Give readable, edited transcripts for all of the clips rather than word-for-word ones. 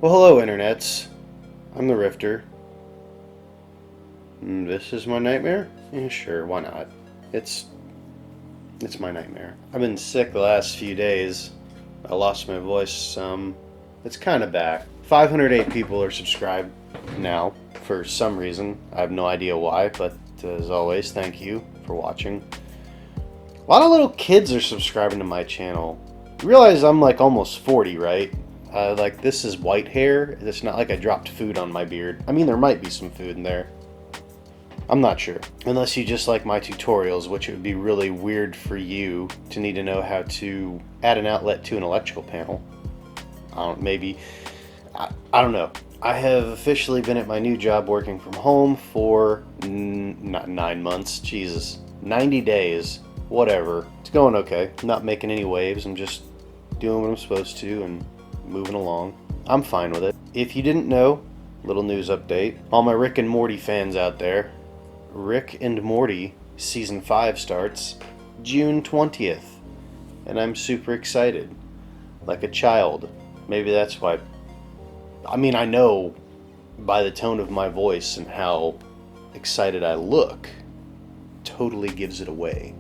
Well, hello, internets. I'm the Rifter. This is my nightmare? Yeah, sure, why not? It's it's my nightmare. I've been sick the last few days. I lost my voice some. It's kind of back. 508 people are subscribed now for some reason. I have no idea why, but as always, thank you for watching. A lot of little kids are subscribing to my channel. You realize I'm like almost 40, right? Like this is white hair. It's not like I dropped food on my beard. I mean, there might be some food in there. I'm not sure. Unless you just like my tutorials, which it would be really weird for you to need to know how to add an outlet to an electrical panel. Maybe. I don't know. I have officially been at my new job working from home for not 9 months. Jesus. 90 days. Whatever. It's going okay. I'm not making any waves. I'm just doing what I'm supposed to and moving along. I'm fine with it. If you didn't know, little news update. All my Rick and Morty fans out there, Rick and Morty Season 5 starts June 20th. And I'm super excited. Like a child. Maybe that's why. I mean, I know by the tone of my voice and how excited I look, totally gives it away.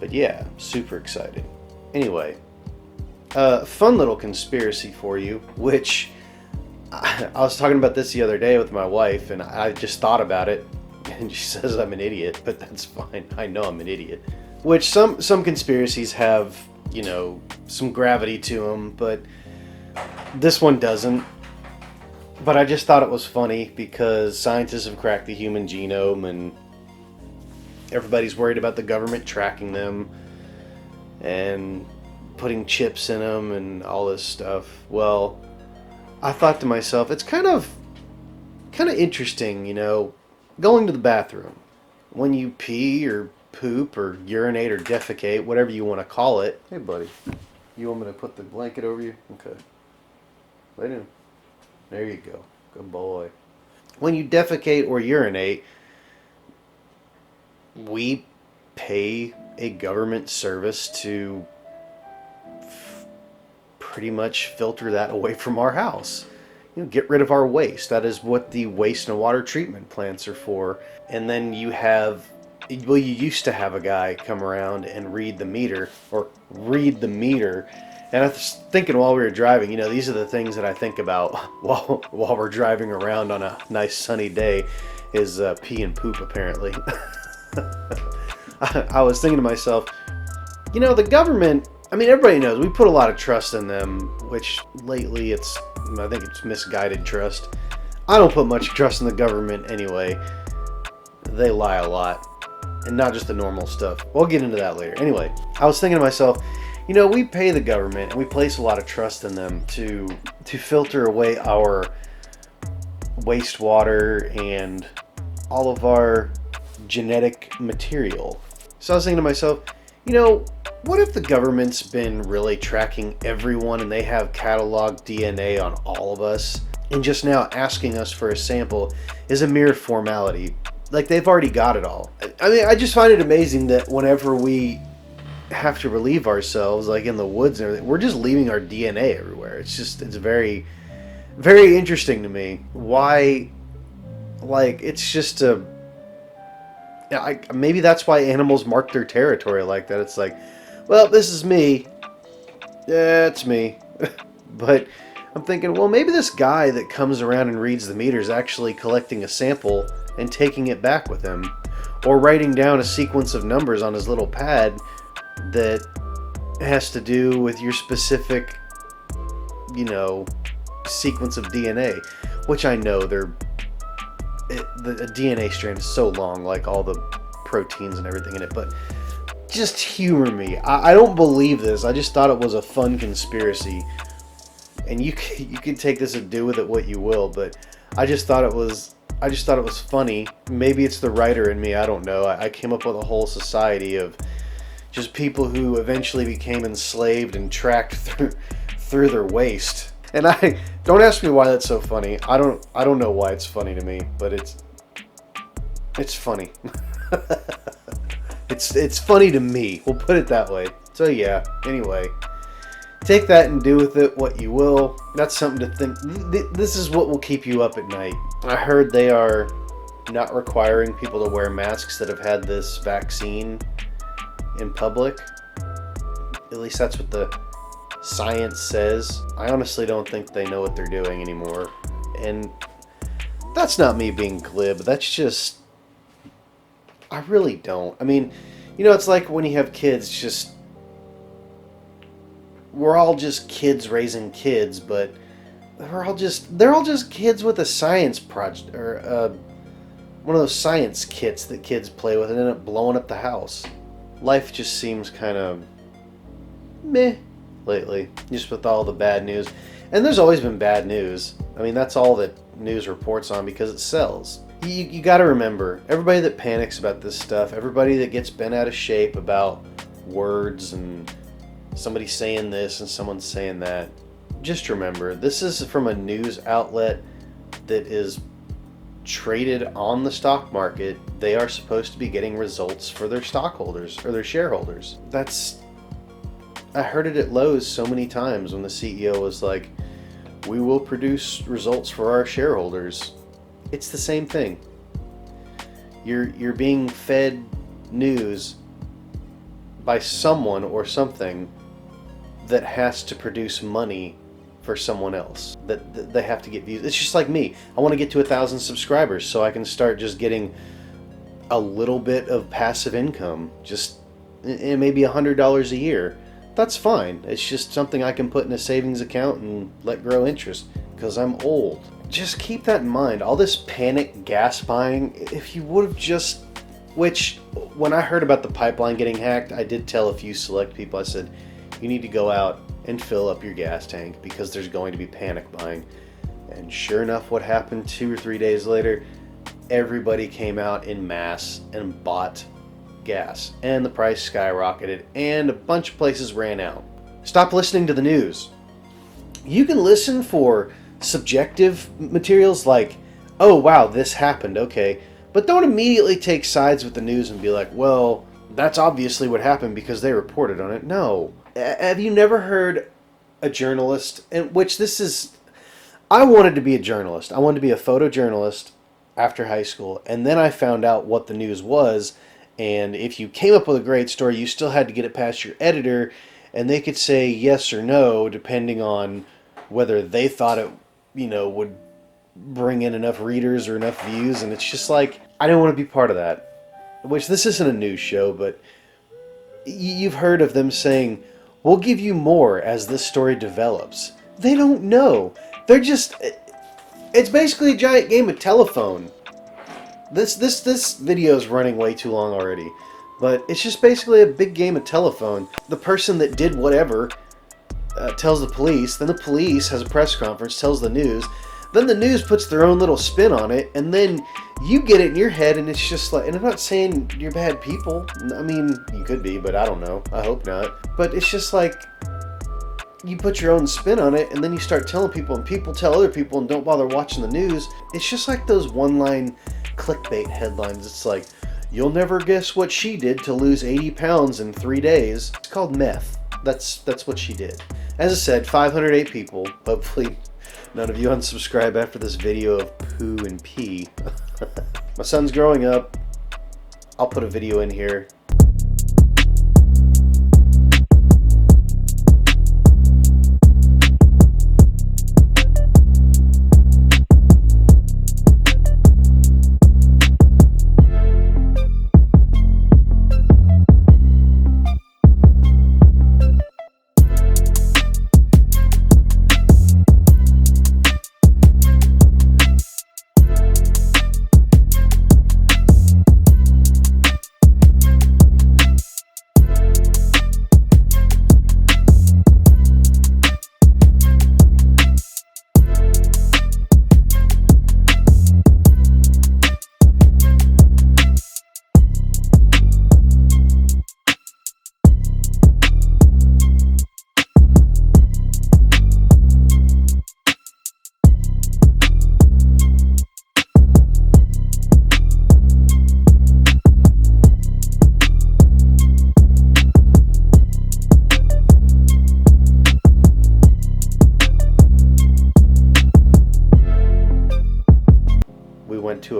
But yeah, super excited. Anyway, fun little conspiracy for you, which I was talking about this the other day with my wife, and I just thought about it, and she says I'm an idiot, but that's fine. I know I'm an idiot. Which some conspiracies have, you know, some gravity to them, but this one doesn't. But I just thought it was funny because scientists have cracked the human genome, and everybody's worried about the government tracking them and putting chips in them and all this stuff. Well, I thought to myself, it's kind of interesting, you know, going to the bathroom. When you pee or poop or urinate or defecate, whatever you want to call it. Hey, buddy, you want me to put the blanket over you? Okay. Lay down. There you go. Good boy. When you defecate or urinate, we pay a government service to pretty much filter that away from our house. You know, get rid of our waste. That is what the waste and water treatment plants are for. And then you have, well, you used to have a guy come around and read the meter. And I was thinking while we were driving, you know, these are the things that I think about while we're driving around on a nice sunny day, is pee and poop apparently. I was thinking to myself, you know, the government, I mean, everybody knows we put a lot of trust in them, which lately I think it's misguided trust. I don't put much trust in the government anyway. They lie a lot, and not just the normal stuff. We'll get into that later. Anyway, I was thinking to myself, you know, we pay the government and we place a lot of trust in them to filter away our wastewater and all of our genetic material. So I was thinking to myself, you know, what if the government's been really tracking everyone and they have cataloged DNA on all of us, and just now asking us for a sample is a mere formality? Like, they've already got it all. I mean, I just find it amazing that whenever we have to relieve ourselves, like in the woods and everything, we're just leaving our DNA everywhere. It's very, very interesting to me. Why, like, it's just maybe that's why animals mark their territory like that. It's like, well, this is me. Yeah, it's me. But I'm thinking, well, maybe this guy that comes around and reads the meter is actually collecting a sample and taking it back with him, or writing down a sequence of numbers on his little pad that has to do with your specific, you know, sequence of DNA, which I know the DNA strand is so long, like all the proteins and everything in it, but just humor me. I don't believe this. I just thought it was a fun conspiracy, and you can take this and do with it what you will, but I just thought it was funny. Maybe it's the writer in me, I don't know. I came up with a whole society of just people who eventually became enslaved and tracked through their waste. And I don't ask me why that's so funny. I don't know why it's funny to me, but it's funny. It's funny to me. We'll put it that way. So yeah. Anyway, Take that and do with it what you will. That's something to think. This is what will keep you up at night. I heard they are not requiring people to wear masks that have had this vaccine in public. At least that's what the science says. I honestly don't think they know what they're doing anymore. And that's not me being glib. That's just... I really don't. I mean, it's like when you have kids, just... We're all just kids raising kids, but they're all just kids with a science project, or one of those science kits that kids play with and end up blowing up the house. Life just seems kind of meh lately, just with all the bad news. And there's always been bad news. I mean, that's all that news reports on because it sells. You got to remember, everybody that panics about this stuff, everybody that gets bent out of shape about words and somebody saying this and someone saying that, just remember, this is from a news outlet that is traded on the stock market. They are supposed to be getting results for their stockholders or their shareholders. I heard it at Lowe's so many times when the CEO was like, we will produce results for our shareholders. It's the same thing. You're being fed news by someone or something that has to produce money for someone else. That they have to get views. It's just like me. I want to get to 1,000 subscribers so I can start just getting a little bit of passive income. Just maybe $100 a year. That's fine. It's just something I can put in a savings account and let grow interest because I'm old. Just keep that in mind. All this panic gas buying, if you would have just... Which, when I heard about the pipeline getting hacked, I did tell a few select people, I said, you need to go out and fill up your gas tank because there's going to be panic buying. And sure enough, what happened 2 or 3 days later, everybody came out in mass and bought gas. And the price skyrocketed and a bunch of places ran out. Stop listening to the news. You can listen for subjective materials like, oh wow, this happened, okay. But don't immediately take sides with the news and be like, well, that's obviously what happened because they reported on it. No. Have you never heard a journalist, and which this is, I wanted to be a journalist. I wanted to be a photojournalist after high school. And then I found out what the news was. And if you came up with a great story, you still had to get it past your editor. And they could say yes or no, depending on whether they thought it, would bring in enough readers or enough views. And it's just like, I didn't want to be part of that. Which, this isn't a news show, but you've heard of them saying, we'll give you more as this story develops. They don't know. They're just... It's basically a giant game of telephone. This video is running way too long already. But it's just basically a big game of telephone. The person that did whatever tells the police. Then the police has a press conference, tells the news. Then the news puts their own little spin on it. And then you get it in your head and it's just like... And I'm not saying you're bad people. I mean, you could be, but I don't know. I hope not. But it's just like... You put your own spin on it and then you start telling people and people tell other people and don't bother watching the news. It's just like those one-line clickbait headlines. It's like, you'll never guess what she did to lose 80 pounds in 3 days. It's called meth. That's what she did. As I said, 508 people. Hopefully none of you unsubscribe after this video of poo and pee. My son's growing up. I'll put a video in here.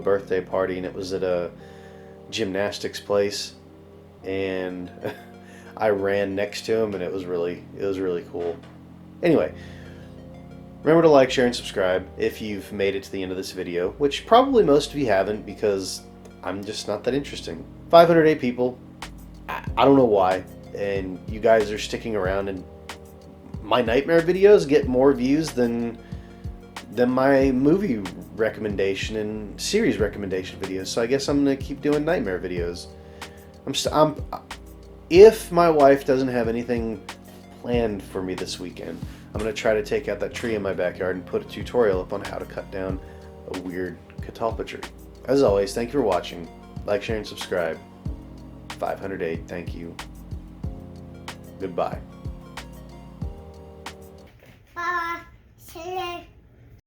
birthday party, and it was at a gymnastics place, and I ran next to him, and it was really cool. Anyway, remember to like, share, and subscribe if you've made it to the end of this video, which probably most of you haven't, because I'm just not that interesting. 508 people. I don't know why, and you guys are sticking around, and my nightmare videos get more views than my movie recommendation and series recommendation videos. So I guess I'm gonna keep doing nightmare videos. If my wife doesn't have anything planned for me this weekend, I'm gonna try to take out that tree in my backyard and put a tutorial up on how to cut down a weird catalpa tree. As always, thank you for watching. Like, share, and subscribe. 508, thank you. Goodbye.